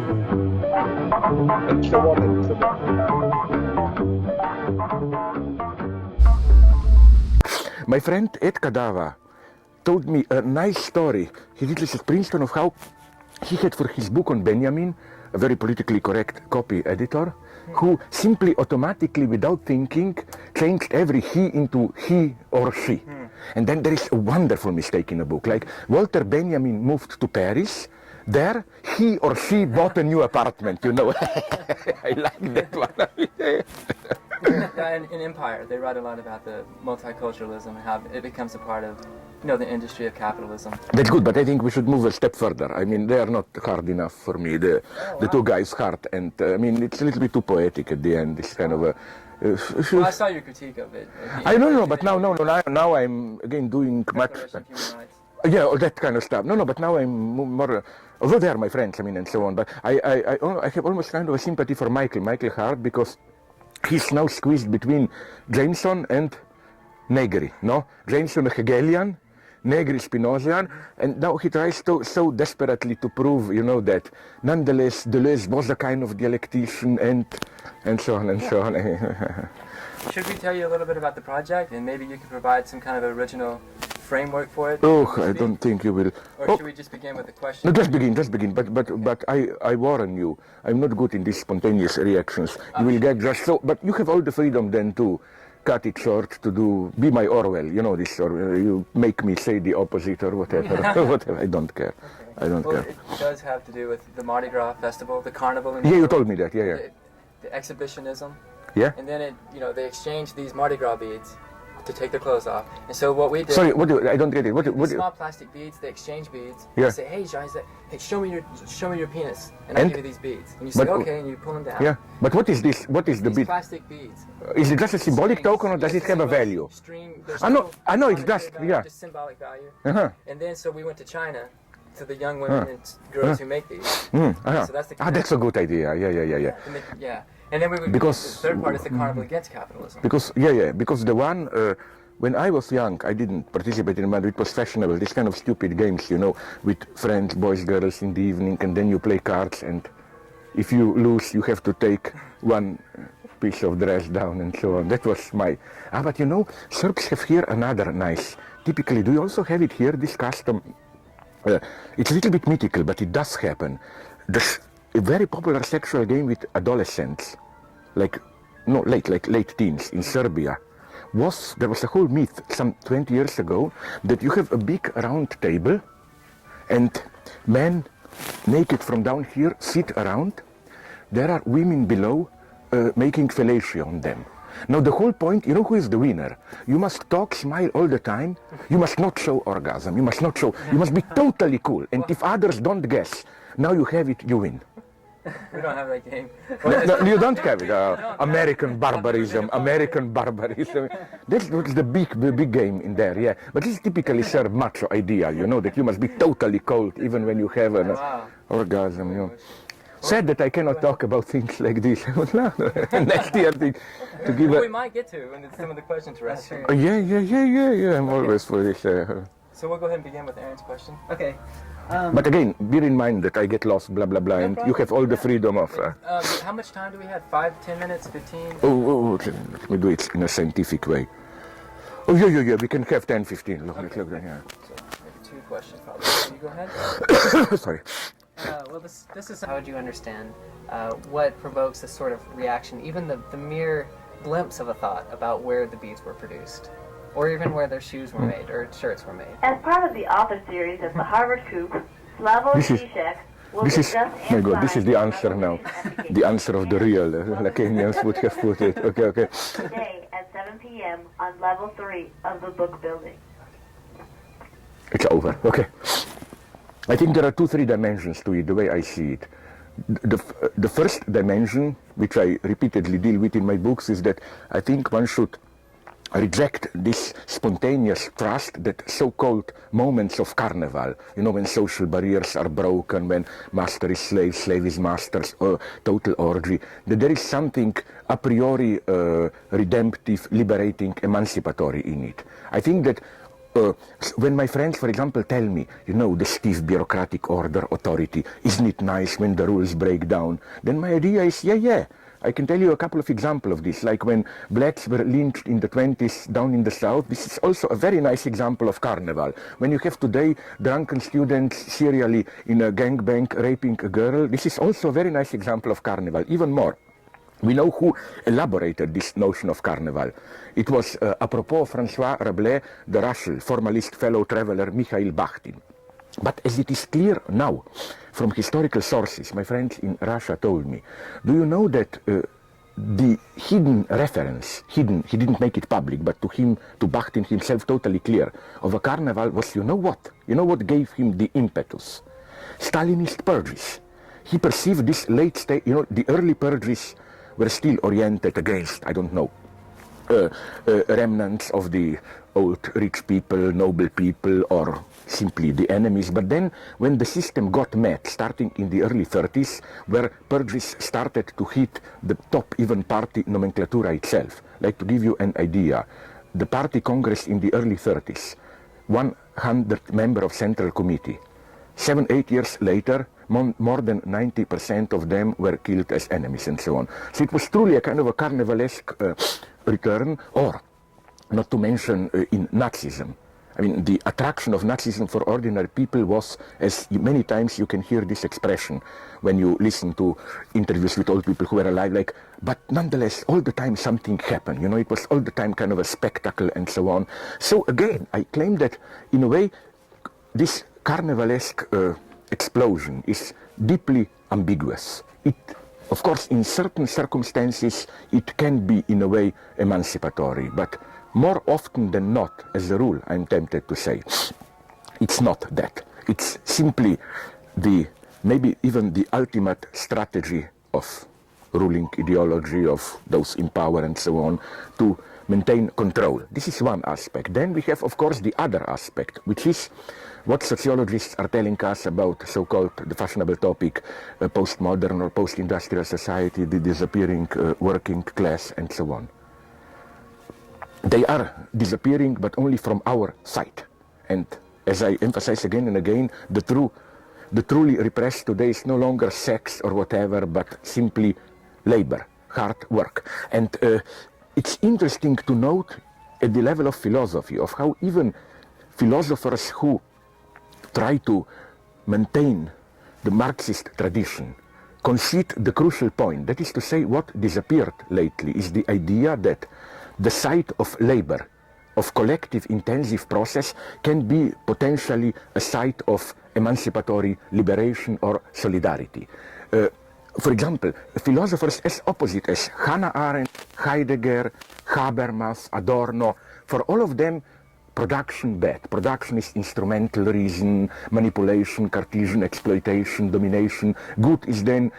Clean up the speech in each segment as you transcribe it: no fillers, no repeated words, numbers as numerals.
And so on and so on. My friend Ed Kadava told me a nice story. He did this at Princeton of how he had for his book on Benjamin, a very politically correct copy editor, who simply automatically, without thinking, changed every he into he or she. And then there is a wonderful mistake in the book. Like Walter Benjamin moved to Paris. There, he or she bought a new apartment, you know. I like that one. In Empire, they write a lot about the multiculturalism and how it becomes a part of, the industry of capitalism. That's good, but I think we should move a step further. I mean, they are not hard enough for me. The two guys, Hardt and it's a little bit too poetic at the end. This kind of a. Well, I saw your critique of it. I don't know, but now I'm again doing much. Yeah, all that kind of stuff. No, but now I'm more. Although they are my friends, and so on. But I have almost kind of a sympathy for Michael Hardt, because he's now squeezed between Jameson and Negri. No, Jameson a Hegelian, Negri Spinozian, and now he tries so desperately to prove, that nonetheless Deleuze was a kind of dialectician and so on and so on. Should we tell you a little bit about the project, and maybe you could provide some kind of original framework for it? Oh, I don't think you will. Or should we just begin with the question? No, just begin. But I warn you, I'm not good in these spontaneous reactions. You will get just so. But you have all the freedom then to cut it short, to be my Orwell. You know this, or you make me say the opposite or whatever. Whatever. I don't care. Okay. I don't care. It does have to do with the Mardi Gras festival, the carnival. Yeah, you told me that. Yeah. The exhibitionism. Yeah. And then they exchange these Mardi Gras beads to take their clothes off. And so what we did... Sorry, I don't get it. What small plastic beads, they exchange beads. Yeah. They say, hey, John, hey, show me your penis, and I'll give you these beads. And you say, okay, and you pull them down. Yeah, but what is this? What is the bead? Plastic beads. Is it just a symbolic token, or does it have a value? I know, it's just, just symbolic value. Uh-huh. And then so we went to China, to the young women and girls who make these. So that's the that's a good idea. Yeah. And then the third part is the carnival against capitalism. Because the one, when I was young, I didn't participate in it. It was fashionable, this kind of stupid games, with friends, boys, girls in the evening, and then you play cards, and if you lose, you have to take one piece of dress down and so on. That was my... but Serbs have here another nice, typically, do you also have it here, this custom? It's a little bit mythical, but it does happen. There's a very popular sexual game with adolescents, late teens in Serbia. There was a whole myth some 20 years ago that you have a big round table and men naked from down here sit around. There are women below making fellatio on them. Now the whole point, who is the winner? You must talk, smile all the time. You must not show orgasm. You must be totally cool. And if others don't guess, now you have it, you win. We don't have that game. No, you don't have it. American barbarism. That's the big game in there, yeah. But this is typically Serb macho ideal, that you must be totally cold even when you have an orgasm, Sad that I cannot talk about things like this. Next year to give we might get to when some of the questions are asked. Yeah. I'm always for this. So we'll go ahead and begin with Aaron's question. Okay. But again, bear in mind that I get lost, blah, blah, blah, and you have all the freedom of... how much time do we have? 5, 10 minutes, 15? Oh, let me do it in a scientific way. Oh, yeah, we can have 10, 15. Look, yeah. So maybe 2 questions probably. Can you go ahead? Sorry. Well, this is how would you understand what provokes this sort of reaction, even the mere glimpse of a thought about where the beads were produced, or even where their shoes were made or shirts were made. As part of the author series of the Harvard Coop, Slavoj Žižek will discuss this is the answer now. The answer of the real Lacanians would have put it. Okay. Today at 7 p.m. on level 3 of the book building. It's over. Okay. I think there are 2-3 dimensions to it, the way I see it. The first dimension, which I repeatedly deal with in my books, is that I think one should reject this spontaneous trust that so-called moments of carnival, when social barriers are broken, when master is slave, slave is master, total orgy, that there is something a priori redemptive, liberating, emancipatory in it. I think that when my friends, for example, tell me, the stiff bureaucratic order, authority, isn't it nice when the rules break down? Then my idea is, yeah. I can tell you a couple of examples of this, like when blacks were lynched in the 20s down in the South. This is also a very nice example of carnival. When you have today drunken students serially in a gangbang raping a girl, this is also a very nice example of carnival, even more. We know who elaborated this notion of carnival. It was, apropos François Rabelais, the Russian formalist fellow traveler Mikhail Bakhtin. But as it is clear now, from historical sources, my friends in Russia told me, do you know that the hidden reference, he didn't make it public, but to Bakhtin himself totally clear, of a carnival was, you know what? You know what gave him the impetus? Stalinist purges. He perceived this late stage, the early purges were still oriented against, I don't know, remnants of the old rich people, noble people, or simply the enemies. But then when the system got mad, starting in the early 30s, where purges started to hit the top even party nomenclatura itself. Like, to give you an idea, the party congress in the early 30s, 100 member of central committee. 7-8 years later, more than 90% of them were killed as enemies and so on. So it was truly a kind of a carnivalesque return, or not to mention in Nazism. I mean, the attraction of Nazism for ordinary people was, as many times you can hear this expression when you listen to interviews with old people who were alive, like, but nonetheless, all the time something happened. It was all the time kind of a spectacle and so on. So again, I claim that, in a way, this carnivalesque explosion is deeply ambiguous. It, of course, in certain circumstances, it can be, in a way, emancipatory, but more often than not, as a rule, I'm tempted to say, it's not that. It's simply maybe even the ultimate strategy of ruling ideology, of those in power and so on, to maintain control. This is one aspect. Then we have, of course, the other aspect, which is what sociologists are telling us about so-called the fashionable topic, postmodern or post-industrial society, the disappearing working class, and so on. They are disappearing, but only from our sight. And as I emphasize again and again, the truly repressed today is no longer sex or whatever, but simply labor, hard work. And it's interesting to note at the level of philosophy, of how even philosophers who try to maintain the Marxist tradition concede the crucial point. That is to say, what disappeared lately is the idea that the site of labor, of collective intensive process, can be potentially a site of emancipatory liberation or solidarity. For example, philosophers as opposite as Hannah Arendt, Heidegger, Habermas, Adorno, for all of them, production bad. Production is instrumental reason, manipulation, Cartesian exploitation, domination. Good is then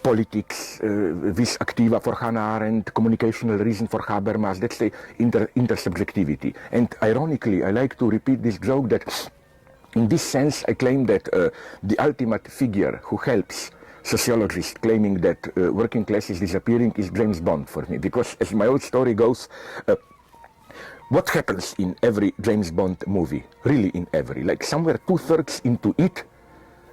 politics, vis activa for Hannah Arendt, communicational reason for Habermas. That's the intersubjectivity. And ironically, I like to repeat this joke that in this sense I claim that the ultimate figure who helps sociologists claiming that working class is disappearing is James Bond for me. Because as my old story goes, what happens in every James Bond movie, really in every, like somewhere 2/3 into it,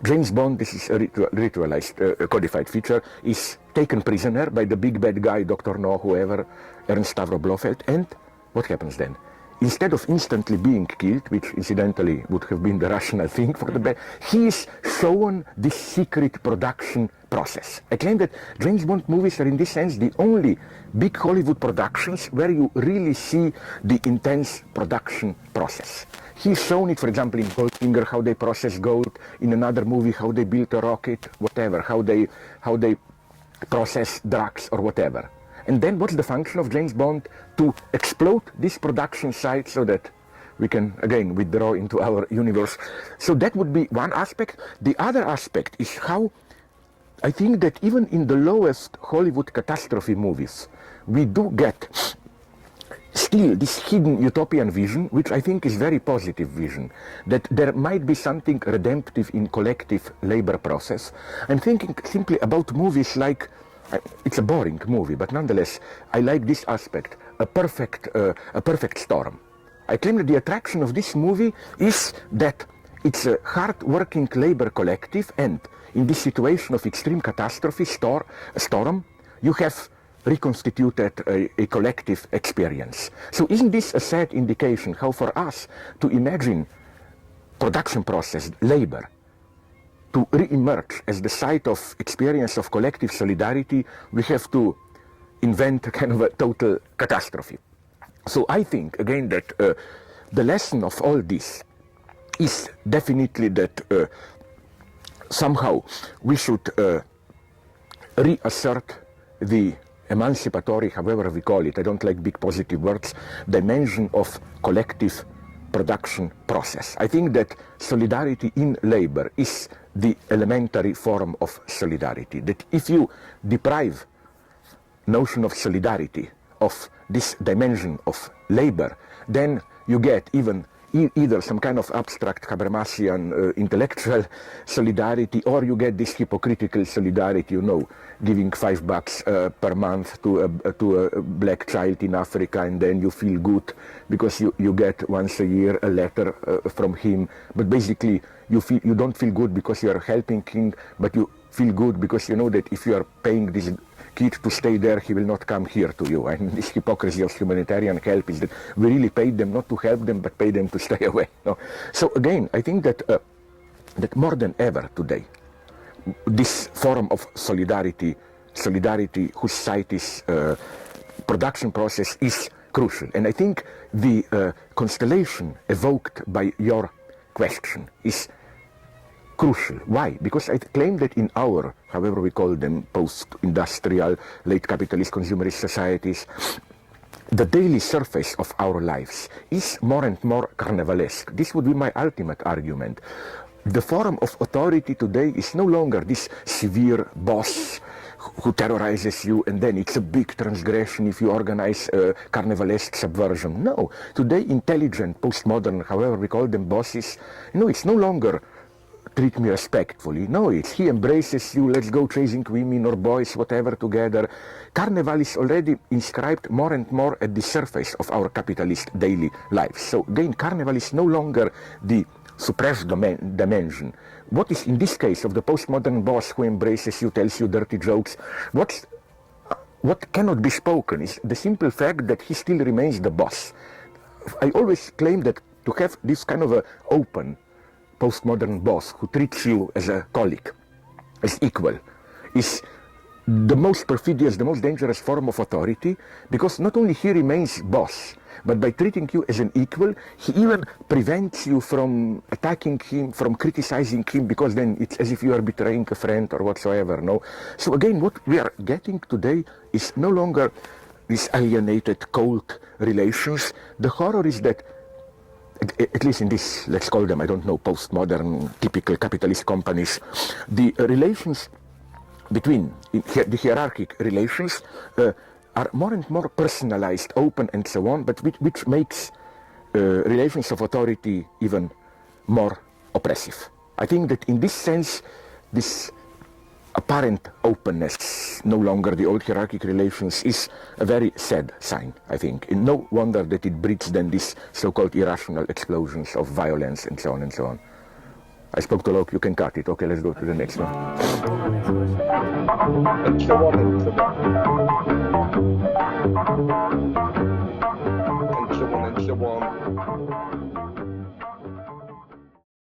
James Bond, this is a ritualized, codified feature, is taken prisoner by the big bad guy, Dr. No, whoever, Ernst Stavro Blofeld, and what happens then? Instead of instantly being killed, which incidentally would have been the rational thing for the bad, he is shown this secret production process. I claim that James Bond movies are in this sense the only big Hollywood productions where you really see the intense production process. He's shown it, for example, in Goldfinger, how they process gold, in another movie, how they built a rocket, whatever, how they process drugs or whatever. And then what's the function of James Bond? To explode this production site so that we can, again, withdraw into our universe. So that would be one aspect. The other aspect is how I think that even in the lowest Hollywood catastrophe movies, we do get still this hidden utopian vision, which I think is very positive vision, that there might be something redemptive in collective labor process. I'm thinking simply about movies like, it's a boring movie, but nonetheless, I like this aspect, a perfect storm. I claim that the attraction of this movie is that it's a hard-working labor collective, and in this situation of extreme catastrophe, storm, you have reconstituted a collective experience. So isn't this a sad indication how for us to imagine production process, labor, to re-emerge as the site of experience of collective solidarity, we have to invent a kind of a total catastrophe. So I think, again, that the lesson of all this is definitely that somehow we should reassert the emancipatory, however we call it, I don't like big positive words, dimension of collective production process. I think that solidarity in labor is the elementary form of solidarity. That if you deprive notion of solidarity of this dimension of labor, then you get even either some kind of abstract Habermasian intellectual solidarity, or you get this hypocritical solidarity, you know, giving $5 per month to a black child in Africa, and then you feel good because you get once a year a letter from him. But basically you don't feel good because you are helping him, but you feel good because you know that if you are paying this kid to stay there, he will not come here to you. And this hypocrisy of humanitarian help is that we really paid them not to help them, but pay them to stay away. No? So again, I think that that more than ever today, this form of solidarity whose site is production process is crucial. And I think the constellation evoked by your question is crucial. Why? Because I claim that in our, however we call them, post-industrial, late capitalist consumerist societies, the daily surface of our lives is more and more carnivalesque. This would be my ultimate argument. The form of authority today is no longer this severe boss who terrorizes you, and then it's a big transgression if you organize a carnivalesque subversion. No. Today, intelligent, postmodern, however we call them, bosses, it's no longer treat me respectfully. No, it's he embraces you, let's go chasing women or boys, whatever, together. Carnival is already inscribed more and more at the surface of our capitalist daily lives. So again, carnival is no longer the suppressed dimension. What is in this case of the postmodern boss who embraces you, tells you dirty jokes, what cannot be spoken is the simple fact that he still remains the boss. I always claim that to have this kind of a open postmodern boss who treats you as a colleague, as equal, is the most perfidious, the most dangerous form of authority, because not only he remains boss, but by treating you as an equal, he even prevents you from attacking him, from criticizing him, because then it's as if you are betraying a friend or whatsoever. No. So again, what we are getting today is no longer these alienated, cold relations. The horror is that, at least in this, let's call them, I don't know, postmodern, typical capitalist companies, the relations between, the hierarchic relations, are more and more personalized, open, and so on, but which makes relations of authority even more oppressive. I think that in this sense, this apparent openness, no longer the old hierarchic relations, is a very sad sign, I think. And no wonder that it breeds then these so-called irrational explosions of violence and so on and so on. I spoke too long, you can cut it. Okay, let's go to the next one. Next question.